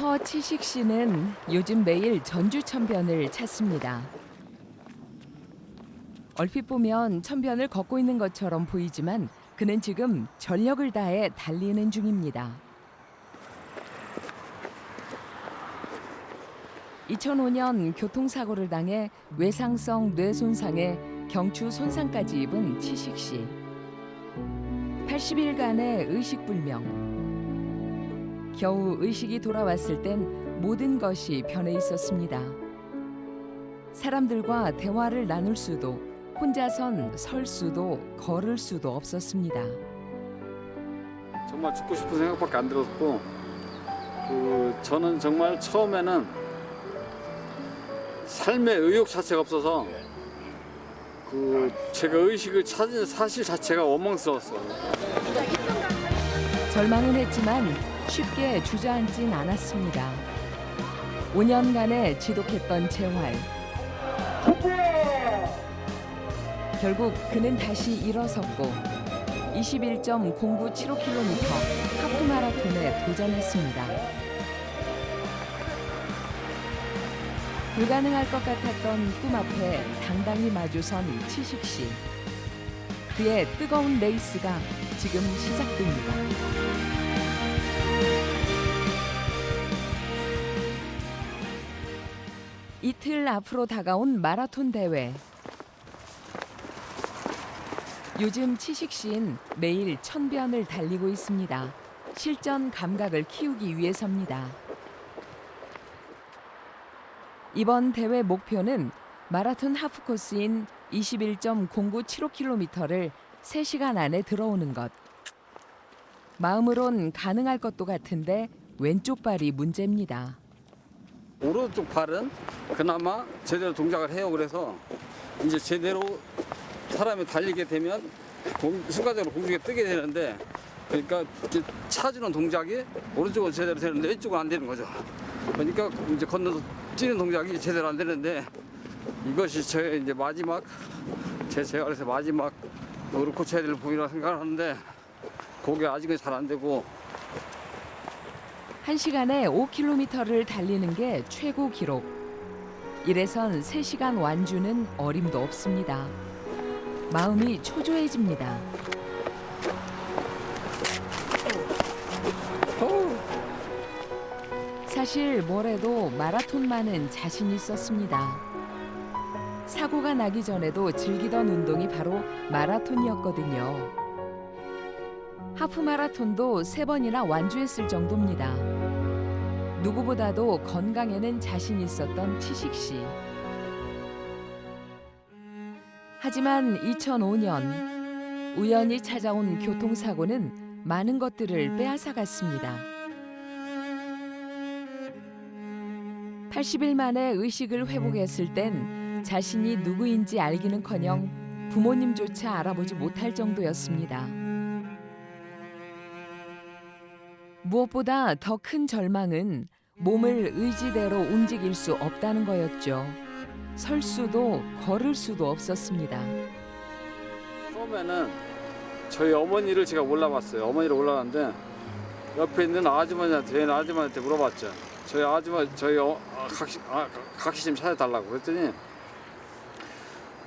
서치식 씨는 요즘 매일 전주천변을 찾습니다. 얼핏 보면 천변을 걷고 있는 것처럼 보이지만 그는 지금 전력을 다해 달리는 중입니다. 2005년 교통사고를 당해 외상성 뇌손상에 경추 손상까지 입은 치식 씨. 80일간의 의식불명. 겨우 의식이 돌아왔을 땐 모든 것이 변해 있었습니다. 사람들과 대화를 나눌 수도, 혼자선 설 수도, 걸을 수도 없었습니다. 정말 죽고 싶은 생각밖에 안 들었고, 저는 정말 처음에는 삶의 의욕 자체가 없어서 제가 의식을 찾은 사실 자체가 원망스러웠어요. 절망은 했지만 쉽게 주저앉진 않았습니다. 5년간의 지독했던 재활. 결국 그는 다시 일어섰고 21.0975km 하프마라톤에 도전했습니다. 불가능할 것 같았던 꿈 앞에 당당히 마주선 치식 씨. 그의 뜨거운 레이스가 지금 시작됩니다. 이틀 앞으로 다가온 마라톤 대회. 요즘 치식 씨는 매일 1000변을 달리고 있습니다. 실전 감각을 키우기 위해서입니다. 이번 대회 목표는 마라톤 하프 코스인 21.0975km를 3시간 안에 들어오는 것. 마음으론 가능할 것도 같은데 왼쪽 발이 문제입니다. 오른쪽 발은 그나마 제대로 동작을 해요. 그래서 이제 제대로 사람이 달리게 되면 순간적으로 공중에 뜨게 되는데, 그러니까 이제 차주는 동작이 오른쪽은 제대로 되는데 왼쪽은 안 되는 거죠. 그러니까 이제 건너서 뛰는 동작이 제대로 안 되는데, 이것이 저의 이제 마지막, 제 재활에서 마지막 무릎 고쳐야 될 부분이라고 생각하는데, 그게 아직은 잘 안 되고. 1시간에 5km를 달리는 게 최고 기록. 이래선 3시간 완주는 어림도 없습니다. 마음이 초조해집니다. 사실 뭐래도 마라톤만은 자신 있었습니다. 사고가 나기 전에도 즐기던 운동이 바로 마라톤이었거든요. 하프 마라톤도 3번이나 완주했을 정도입니다. 누구보다도 건강에는 자신 있었던 치식 씨. 하지만 2005년 우연히 찾아온 교통사고는 많은 것들을 빼앗아갔습니다. 80일 만에 의식을 회복했을 땐 자신이 누구인지 알기는커녕 부모님조차 알아보지 못할 정도였습니다. 무엇보다 더 큰 절망은 몸을 의지대로 움직일 수 없다는 거였죠. 설 수도 걸을 수도 없었습니다. 처음에는 저희 어머니를 제가 몰라봤어요. 어머니를 몰라봤는데 옆에 있는 아주머니한테 물어봤죠. 각시 좀 찾아달라고 그랬더니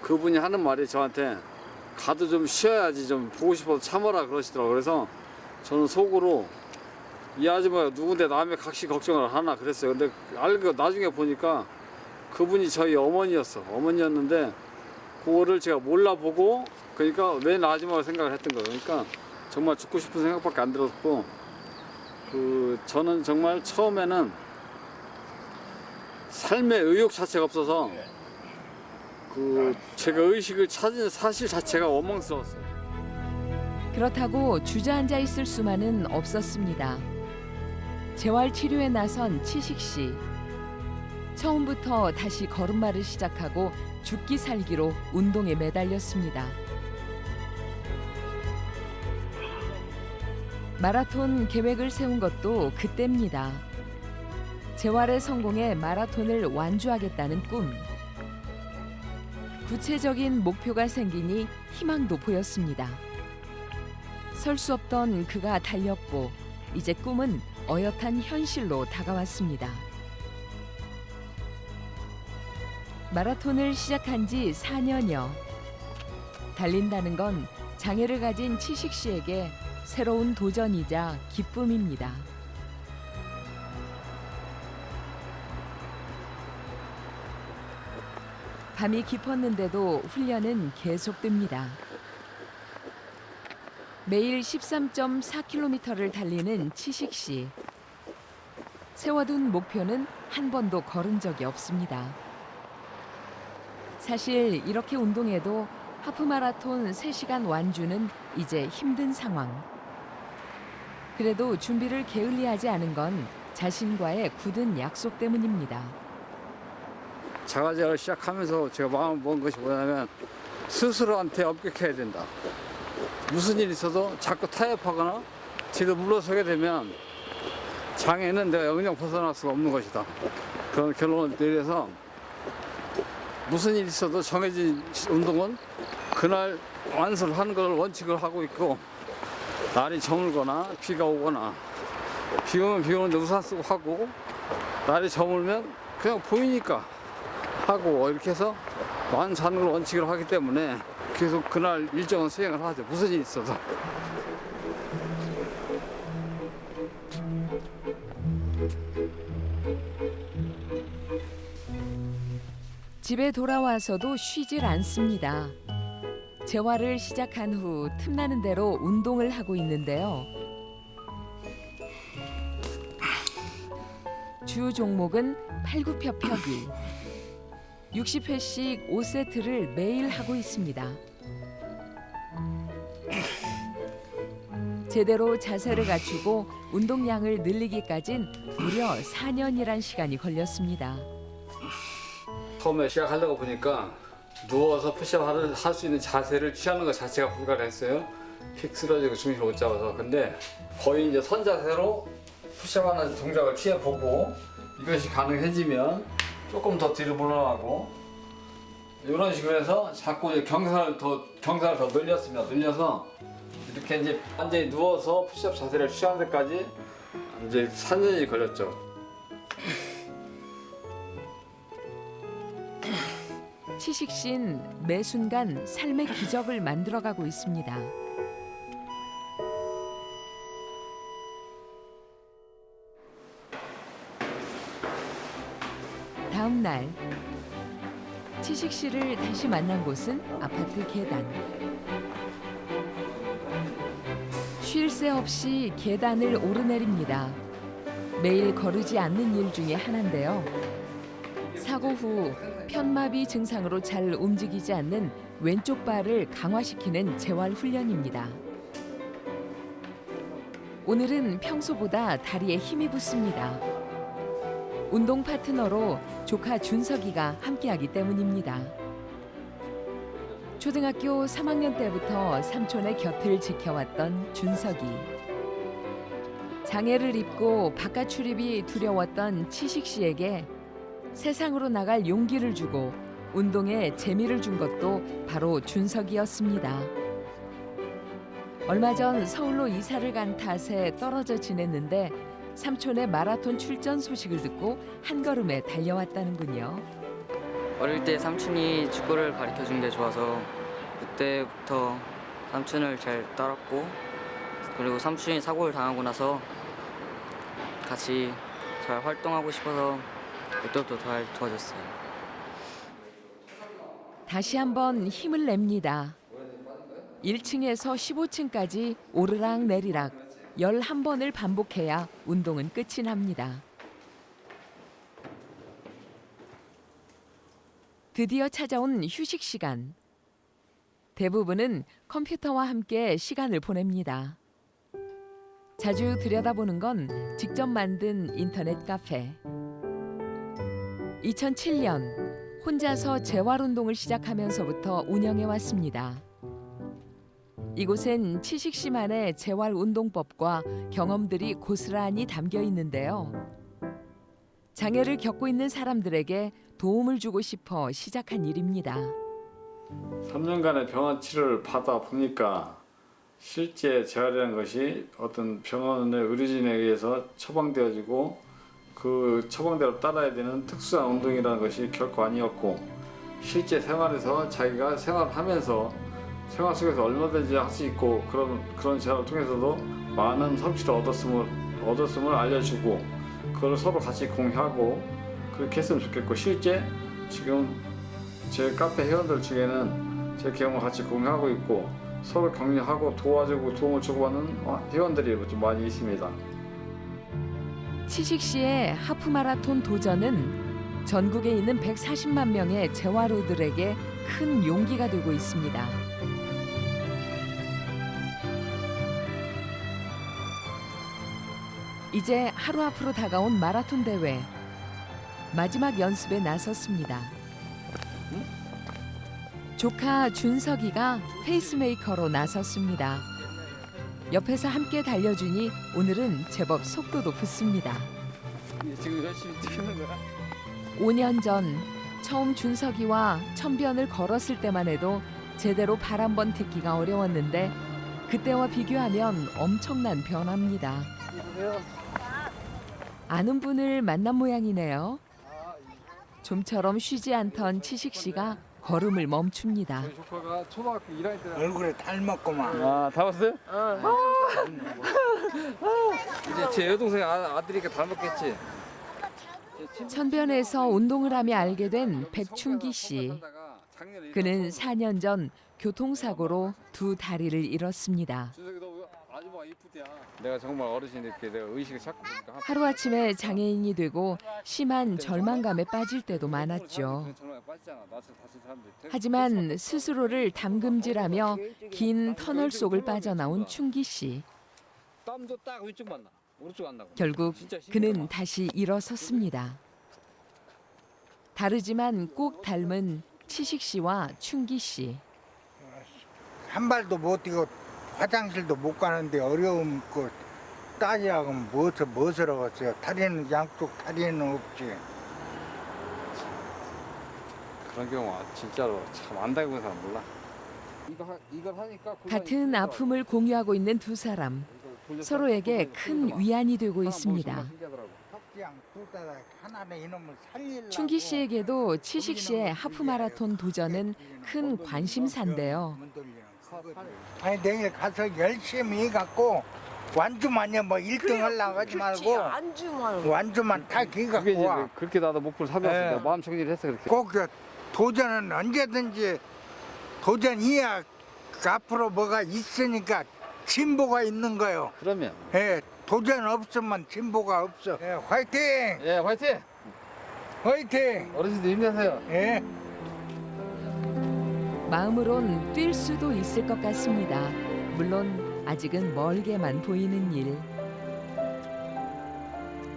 그분이 하는 말이 저한테 가도 좀 쉬어야지, 좀 보고 싶어서 참아라 그러시더라고요. 그래서 저는 속으로 이 아줌마가 누군데 남의 각시 걱정을 하나 그랬어요. 근데 알고 나중에 보니까 그분이 저희 어머니였는데 그거를 제가 몰라보고, 그러니까 왜 아줌마가 생각을 했던 거예요. 그러니까 정말 죽고 싶은 생각밖에 안 들었고, 저는 정말 처음에는 삶의 의욕 자체가 없어서 제가 의식을 찾은 사실 자체가 원망스러웠어요. 그렇다고 주저앉아 있을 수만은 없었습니다. 재활 치료에 나선 치식 씨. 처음부터 다시 걸음마를 시작하고 죽기 살기로 운동에 매달렸습니다. 마라톤 계획을 세운 것도 그때입니다. 재활에 성공해 마라톤을 완주하겠다는 꿈. 구체적인 목표가 생기니 희망도 보였습니다. 설 수 없던 그가 달렸고 이제 꿈은 어엿한 현실로 다가왔습니다. 마라톤을 시작한 지 4년여. 달린다는 건 장애를 가진 치식 씨에게 새로운 도전이자 기쁨입니다. 밤이 깊었는데도 훈련은 계속됩니다. 매일 13.4km를 달리는 치식 씨. 세워둔 목표는 한 번도 걸은 적이 없습니다. 사실 이렇게 운동해도 하프마라톤 3시간 완주는 이제 힘든 상황. 그래도 준비를 게을리하지 않은 건 자신과의 굳은 약속 때문입니다. 자가제를 시작하면서 제가 마음을 먹은 것이 뭐냐면 스스로한테 엄격해야 된다. 무슨 일이 있어도 자꾸 타협하거나 뒤로 물러서게 되면 장애는 내가 영영 벗어날 수가 없는 것이다. 그런 결론을 내려서 무슨 일이 있어도 정해진 운동은 그날 완수를 하는 걸 원칙을 하고 있고, 날이 저물거나 비가 오거나, 비 오면 비 오는데 우산 쓰고 하고, 날이 저물면 그냥 보이니까 하고, 이렇게 해서 완수하는 걸 원칙으로 하기 때문에 계속 그날 일정은 수행을 하죠. 무슨 일이 있어도. 집에 돌아와서도 쉬질 않습니다. 재활을 시작한 후 틈나는 대로 운동을 하고 있는데요. 주 종목은 팔굽혀펴기. 60회씩 5세트를 매일 하고 있습니다. 제대로 자세를 갖추고 운동량을 늘리기까진 무려 4년이란 시간이 걸렸습니다. 처음에 시작하려고 보니까 누워서 푸시업을 할 수 있는 자세를 취하는 것 자체가 불가능했어요. 픽 쓰러지고 중심을 못 잡아서. 근데 거의 이제 선자세로 푸시업하는 동작을 취해보고 이것이 가능해지면 조금 더 뒤로 물러나고 이런 식으로 해서 자꾸 이제 경사를 더 늘렸습니다. 늘려서 이렇게 이제 완전히 누워서 푸시업 자세를 취하는 데까지 이제 4년이 걸렸죠. 치식 씨는 매 순간 삶의 기적을 만들어가고 있습니다. 다음 날 치식 씨를 다시 만난 곳은 아파트 계단. 쉴 새 없이 계단을 오르내립니다. 매일 거르지 않는 일 중에 하나인데요. 사고 후 편마비 증상으로 잘 움직이지 않는 왼쪽 발을 강화시키는 재활 훈련입니다. 오늘은 평소보다 다리에 힘이 붙습니다. 운동 파트너로 조카 준석이가 함께하기 때문입니다. 초등학교 3학년 때부터 삼촌의 곁을 지켜왔던 준석이. 장애를 입고 바깥 출입이 두려웠던 치식 씨에게 세상으로 나갈 용기를 주고 운동에 재미를 준 것도 바로 준석이었습니다. 얼마 전 서울로 이사를 간 탓에 떨어져 지냈는데 삼촌의 마라톤 출전 소식을 듣고 한 걸음에 달려왔다는군요. 어릴 때 삼촌이 축구를 가르쳐준 게 좋아서 그때부터 삼촌을 잘 따랐고, 그리고 삼촌이 사고를 당하고 나서 같이 잘 활동하고 싶어서 그때부터 더 좋아졌어요. 다시 한번 힘을 냅니다. 1층에서 15층까지 오르락 내리락 11번을 반복해야 운동은 끝이 납니다. 드디어 찾아온 휴식 시간. 대부분은 컴퓨터와 함께 시간을 보냅니다. 자주 들여다보는 건 직접 만든 인터넷 카페. 2007년 혼자서 재활운동을 시작하면서부터 운영해 왔습니다. 이곳엔 치식 씨만의 재활운동법과 경험들이 고스란히 담겨 있는데요. 장애를 겪고 있는 사람들에게 도움을 주고 싶어 시작한 일입니다. 3년간의 병원 치료를 받아 보니까 실제 재활이라는 것이 어떤 병원의 의료진에 의해서 처방되어지고 그 처방대로 따라야 되는 특수한 운동이라는 것이 결코 아니었고, 실제 생활에서 자기가 생활하면서 생활 속에서 얼마든지 할 수 있고 그런 재활을 통해서도 많은 성취를 얻었음을 알려주고, 그걸 서로 같이 공유하고 그렇게 했으면 좋겠고, 실제 지금 제 카페 회원들 중에는 제 경험을 같이 공유하고 있고 서로 격려하고 도와주고 도움을 주고받는 회원들이 좀 많이 있습니다. 치식 씨의 하프 마라톤 도전은 전국에 있는 140만 명의 재활우들에게 큰 용기가 되고 있습니다. 이제 하루 앞으로 다가온 마라톤 대회. 마지막 연습에 나섰습니다. 조카 준석이가 페이스메이커로 나섰습니다. 옆에서 함께 달려주니 오늘은 제법 속도도 붙습니다. 지금 열심히 뛰는 거야? 5년 전 처음 준석이와 천변을 걸었을 때만 해도 제대로 발 한 번 딛기가 어려웠는데 그때와 비교하면 엄청난 변화입니다. 아는 분을 만난 모양이네요. 좀처럼 쉬지 않던 치식 씨가 걸음을 멈춥니다. 저희 조카가 초등학교 1학년 때 얼굴에 닮았구만. 아, 닮았어요? 이제 제 여동생 아들이니까 닮았겠지. 천변에서 운동을 하며 알게 된 백충기 씨. 그는 4년 전 교통사고로 두 다리를 잃었습니다. 준석이 너 아줌마가 이쁘대야. 내가 정말 어르신이 이렇게 내가 의식을 찾고 보니까 하루아침에 장애인이 되고 심한 절망감에 빠질 때도 많았죠. 하지만 스스로를 담금질하며 긴 터널 속을 빠져나온 충기 씨. 땀도 딱 위쪽만 나. 오른쪽 안 나고. 결국 그는 다시 일어섰습니다. 다르지만 꼭 닮은 치식 씨와 충기 씨. 한 발도 못 뛰고 화장실도 못 가는데 어려움 그 따지라고 하면 무엇을 하겠어요. 다리는 양쪽 다리는 없지. 그런 경우 진짜로 참 안 닮은 사람 몰라. 이걸 하니까 같은 아픔을 공유하고 있는 두 사람. 서로에게 큰 위안이 되고 있습니다. 충기 씨에게도 치식 씨의 하프 마라톤 도전은 큰 관심사인데요. 아니 내일 가서 열심히 해갖고 완주만요 뭐 1등 하려고 하지 말고 완주만 다 그게 기갖고 이제 와. 그렇게 나도 목표를 삼았으니까 네. 마음 정리를 했어 그렇게. 꼭 도전은 언제든지 도전이야 앞으로 뭐가 있으니까 진보가 있는 거요. 그러면 예, 도전 없으면 진보가 없어. 예, 화이팅! 예 화이팅! 화이팅! 어르신들 힘내세요. 예. 마음으론 뛸 수도 있을 것 같습니다. 물론 아직은 멀게만 보이는 일.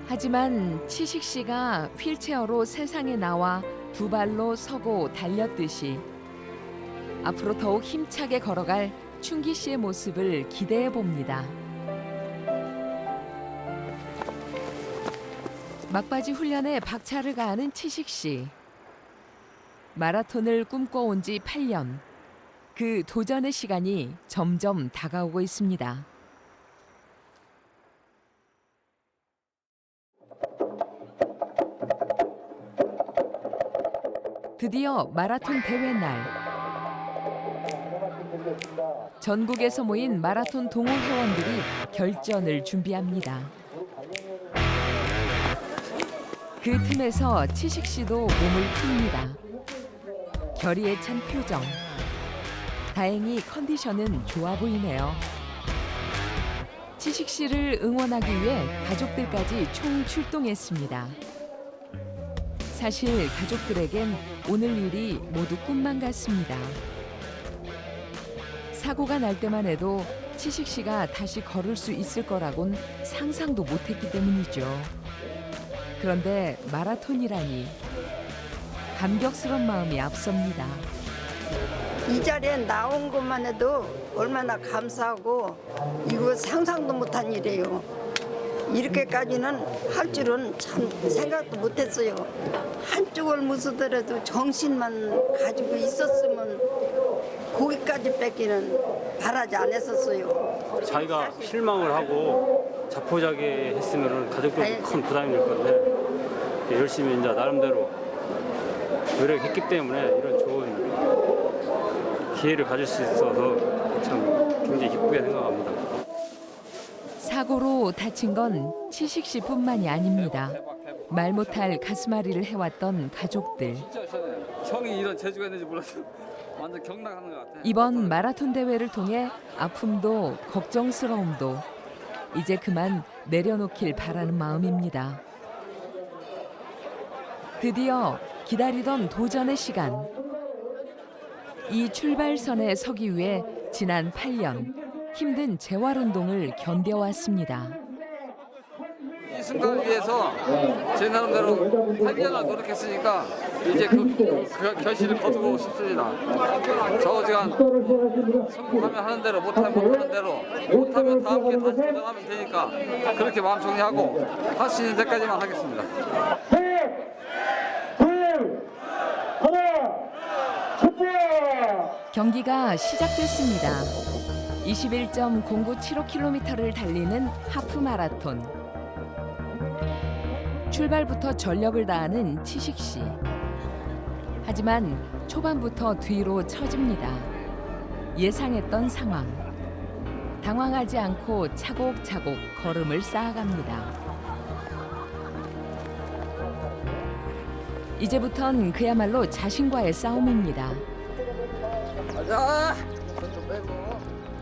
하지만 치식 씨가 휠체어로 세상에 나와 두 발로 서고 달렸듯이 앞으로 더욱 힘차게 걸어갈 충기 씨의 모습을 기대해 봅니다. 막바지 훈련에 박차를 가하는 치식 씨. 마라톤을 꿈꿔온 지 8년. 그 도전의 시간이 점점 다가오고 있습니다. 드디어 마라톤 대회 날. 전국에서 모인 마라톤 동호 회원들이 결전을 준비합니다. 그 틈에서 치식 씨도 몸을 풉니다. 결의에 찬 표정. 다행히 컨디션은 좋아 보이네요. 치식 씨를 응원하기 위해 가족들까지 총 출동했습니다. 사실 가족들에겐 오늘 일이 모두 꿈만 같습니다. 사고가 날 때만 해도 치식 씨가 다시 걸을 수 있을 거라곤 상상도 못했기 때문이죠. 그런데 마라톤이라니 감격스러운 마음이 앞섭니다. 이 자리에 나온 것만 해도 얼마나 감사하고 이거 상상도 못한 일이에요. 이렇게까지는 할 줄은 참 생각도 못했어요. 한쪽을 무서더라도 정신만 가지고 있었으면 거기까지 뺏기는 바라지 않았었어요. 자기가 실망을 하고 자포자기 했으면 가족들도 큰 부담이 될 건데 열심히 이제 나름대로 노력했기 때문에 이런 좋은 기회를 가질 수 있어서 참 굉장히 기쁘게 생각합니다. 사고로 다친 건 치식 씨뿐만이 아닙니다. 말 못할 가슴앓이를 해왔던 가족들. 진짜 형이 이런 재주가 있는지 몰라서 완전 경락하는 것 같아. 이번 마라톤 대회를 통해 아픔도 걱정스러움도 이제 그만 내려놓길 바라는 마음입니다. 드디어 기다리던 도전의 시간. 이 출발선에 서기 위해 지난 8년 힘든 재활운동을 견뎌왔습니다. 이 순간을 위해서 제 나름대로 8년을 노력했으니까 이제 그 결실을 거두고 싶습니다. 저 시간 성공하면 하는 대로 못하면 못하는 대로 못하면 다 함께 다시 도전하면 되니까 그렇게 마음 정리하고 할 수 있는 데까지만 하겠습니다. 경기가 시작됐습니다. 21.0975km를 달리는 하프 마라톤. 출발부터 전력을 다하는 치식 씨. 하지만 초반부터 뒤로 처집니다. 예상했던 상황. 당황하지 않고 차곡차곡 걸음을 쌓아갑니다. 이제부턴 그야말로 자신과의 싸움입니다. 가자.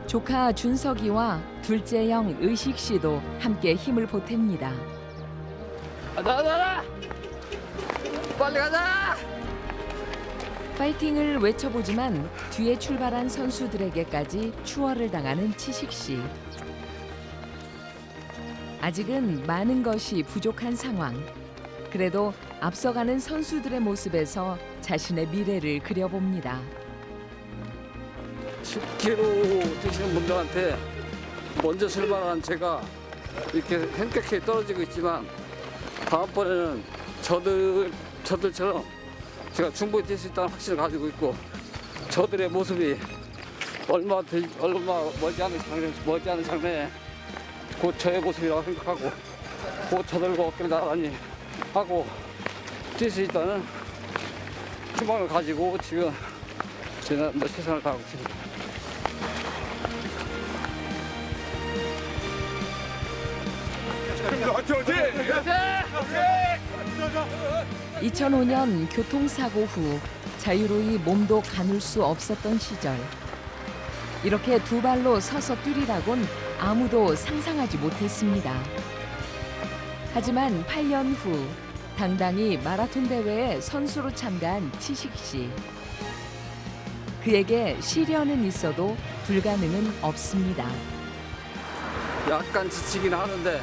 조카 준석이와 둘째 형 의식 씨도 함께 힘을 보탭니다. 가자. 빨리 가자. 파이팅을 외쳐보지만 뒤에 출발한 선수들에게까지 추월을 당하는 치식 씨. 아직은 많은 것이 부족한 상황. 그래도 앞서가는 선수들의 모습에서 자신의 미래를 그려봅니다. 10km 뛰시는 분들한테 먼저 출발한 제가 이렇게 현격하게 떨어지고 있지만 다음번에는 저들처럼 제가 충분히 뛸 수 있다는 확신을 가지고 있고 저들의 모습이 얼마 멀지 않은 장래에 곧 저의 모습이라고 생각하고 곧 저들과 어깨를 나란히 하고 뛸 수 있다는 희망을 가지고 지금 제가 최선을 다하고 있습니다. 2005년 교통사고 후 자유로이 몸도 가눌 수 없었던 시절. 이렇게 두 발로 서서 뛰리라곤 아무도 상상하지 못했습니다. 하지만 8년 후 당당히 마라톤 대회에 선수로 참가한 치식 씨. 그에게 시련은 있어도 불가능은 없습니다. 약간 지치긴 하는데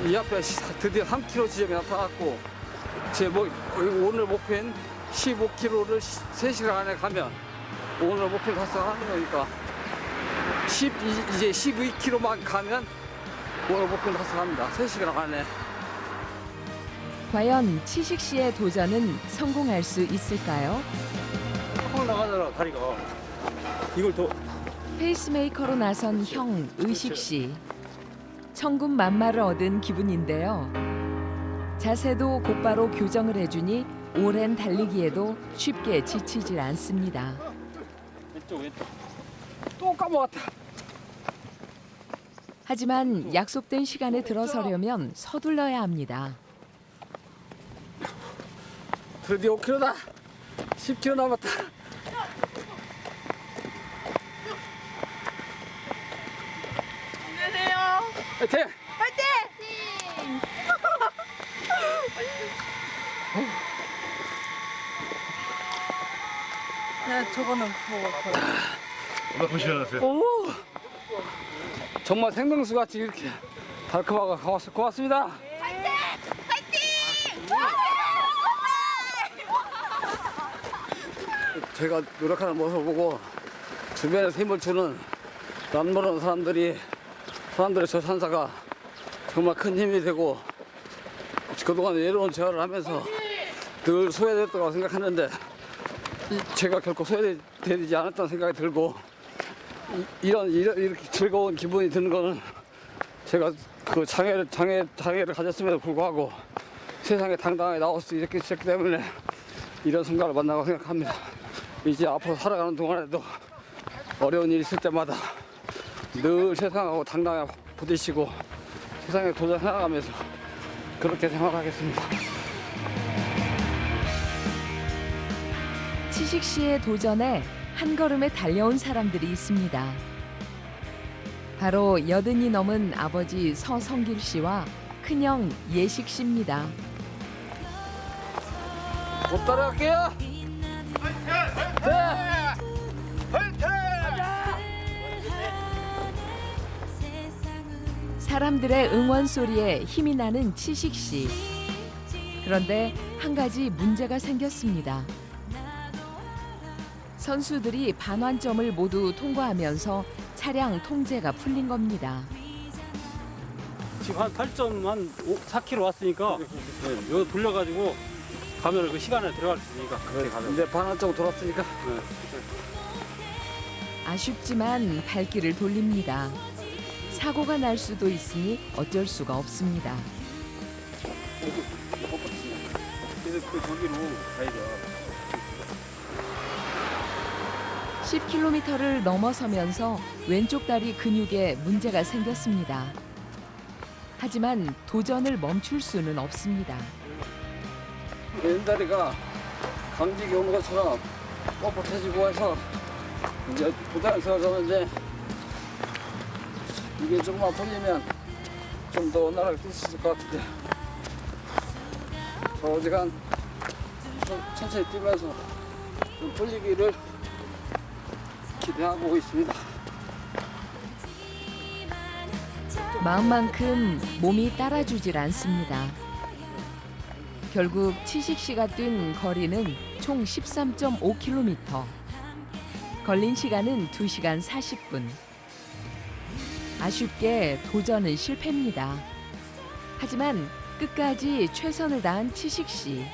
이 앞에 드디어 3km 지점이 나타났고 제 오늘 목표인 15km를 3시간 안에 가면 오늘 목표를 달성하는 거니까 이제 12km만 가면 오늘 목표를 달성합니다. 3시간 안에. 과연 치식 씨의 도전은 성공할 수 있을까요? 확 나가잖아 다리가. 이걸 더 페이스메이커로 나선 형 의식 씨. 천군만마를 얻은 기분인데요. 자세도 곧바로 교정을 해주니 오랜 달리기에도 쉽게 지치질 않습니다. 왼쪽. 또 까먹었다. 하지만 약속된 시간에 들어서려면 서둘러야 합니다. 드디어 5km다. 10km 남았다. 화이팅! 정말 생명수같이 이렇게 달콤하고 고맙습니다. 제가 노력하는 모습을 보고 주변에서 힘을 주는 남모르는 사람들의 저 산사가 정말 큰 힘이 되고 그동안 외로운 생활을 하면서 늘 소외됐다고 생각했는데 제가 결코 소외되지 않았다는 생각이 들고 이렇게 즐거운 기분이 드는 거는 제가 그 장애를 가졌음에도 불구하고 세상에 당당하게 나올 수 있기 때문에 이런 순간을 만나고 생각합니다. 이제 앞으로 살아가는 동안에도 어려운 일이 있을 때마다 늘 세상하고 당당하게 부딪히고 세상에 도전해 나가면서 그렇게 생활하겠습니다. 치식 씨의 도전에 한 걸음에 달려온 사람들이 있습니다. 바로 80이 넘은 아버지 서성길 씨와 큰형 예식 씨입니다. 못 따라갈게요. 사람들의 응원 소리에 힘이 나는 치식 씨. 그런데 한 가지 문제가 생겼습니다. 선수들이 반환점을 모두 통과하면서 차량 통제가 풀린 겁니다. 지금 한 8점 한 4km 왔으니까 여기 돌려가지고 가면 그 시간에 들어갈 수 있으니까 그렇게 가면. 이제 반환점 돌았으니까 아쉽지만 발길을 돌립니다. 사고가 날 수도 있으니 어쩔 수가 없습니다. 그 저기로 가야죠. 10km를 넘어서면서 왼쪽 다리 근육에 문제가 생겼습니다. 하지만 도전을 멈출 수는 없습니다. 왼다리가 강직이 오는 것처럼 뻣뻣해지고 해서 이제 부담스러워졌는데 이게 조금만 풀리면 좀 더 원활하게 뛸 수 있을 것 같은데 어지간 좀 천천히 뛰면서 좀 풀리기를 기대하고 있습니다. 마음만큼 몸이 따라주질 않습니다. 결국 치식 씨가 뛴 거리는 총 13.5km. 걸린 시간은 2시간 40분. 아쉽게 도전은 실패입니다. 하지만 끝까지 최선을 다한 치식 씨.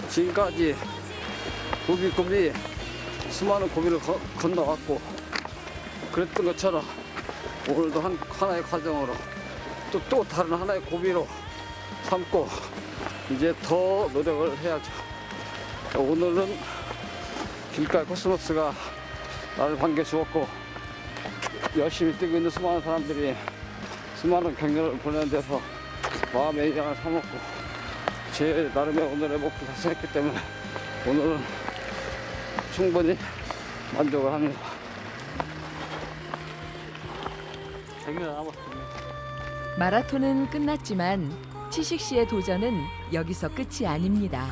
지금까지 고비고비 수많은 고비를 건너왔고 그랬던 것처럼 오늘도 하나의 과정으로 또 다른 하나의 고비로 삼고 이제 더 노력을 해야죠. 오늘은 길가의 코스모스가 나를 반겨주었고 열심히 뛰고 있는 수많은 사람들이 수많은 격려를 보내는 데서 마음의 위안을 삼았고 제 나름의 오늘의 목표 달성했기 때문에 오늘은 충분히 만족을 합니다. 작년에 남았습니다. 마라톤은 끝났지만 치식 씨의 도전은 여기서 끝이 아닙니다.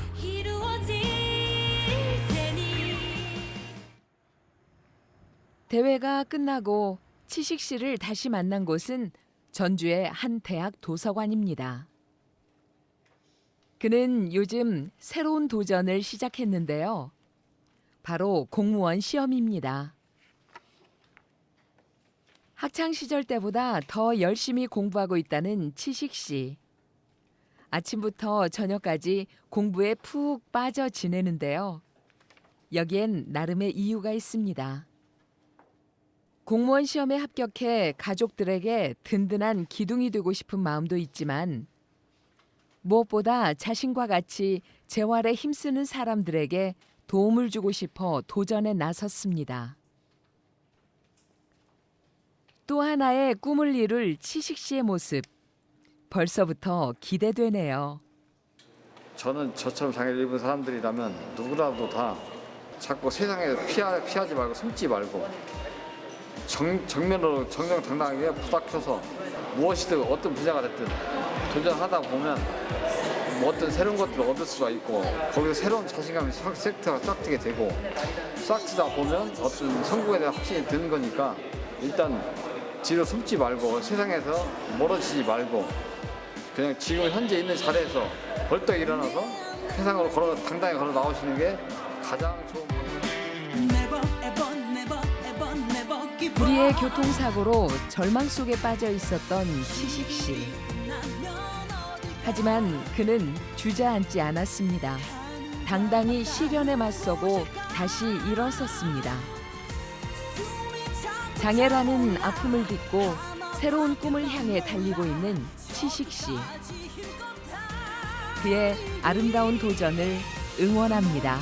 대회가 끝나고 치식 씨를 다시 만난 곳은 전주의 한 대학 도서관입니다. 그는 요즘 새로운 도전을 시작했는데요. 바로 공무원 시험입니다. 학창 시절 때보다 더 열심히 공부하고 있다는 치식 씨. 아침부터 저녁까지 공부에 푹 빠져 지내는데요. 여기엔 나름의 이유가 있습니다. 공무원 시험에 합격해 가족들에게 든든한 기둥이 되고 싶은 마음도 있지만 무엇보다 자신과 같이 재활에 힘쓰는 사람들에게 도움을 주고 싶어 도전에 나섰습니다. 또 하나의 꿈을 이룰 치식 씨의 모습, 벌써부터 기대되네요. 저는 저처럼 장애를 입은 사람들이라면 누구라도 다 자꾸 세상에 피하지 말고 숨지 말고 정면으로 정정당당하게 부닥쳐서 무엇이든 어떤 분야가 됐든 도전하다 보면 뭐 어떤 새로운 것들을 얻을 수가 있고 거기서 새로운 자신감이 싹트가 싹트게 되고 싹트다 보면 어떤 성공에 대한 확신이 드는 거니까 일단 뒤로 숨지 말고 세상에서 멀어지지 말고 그냥 지금 현재 있는 자리에서 벌떡 일어나서 세상으로 당당히 걸어 나오시는 게 가장 좋은 거예요. Never, ever, never, ever, never give 불의의 교통사고로 절망 속에 빠져 있었던 치식 씨. 하지만 그는 주저앉지 않았습니다. 당당히 시련에 맞서고 다시 일어섰습니다. 장애라는 아픔을 딛고 새로운 꿈을 향해 달리고 있는 치식 씨. 그의 아름다운 도전을 응원합니다.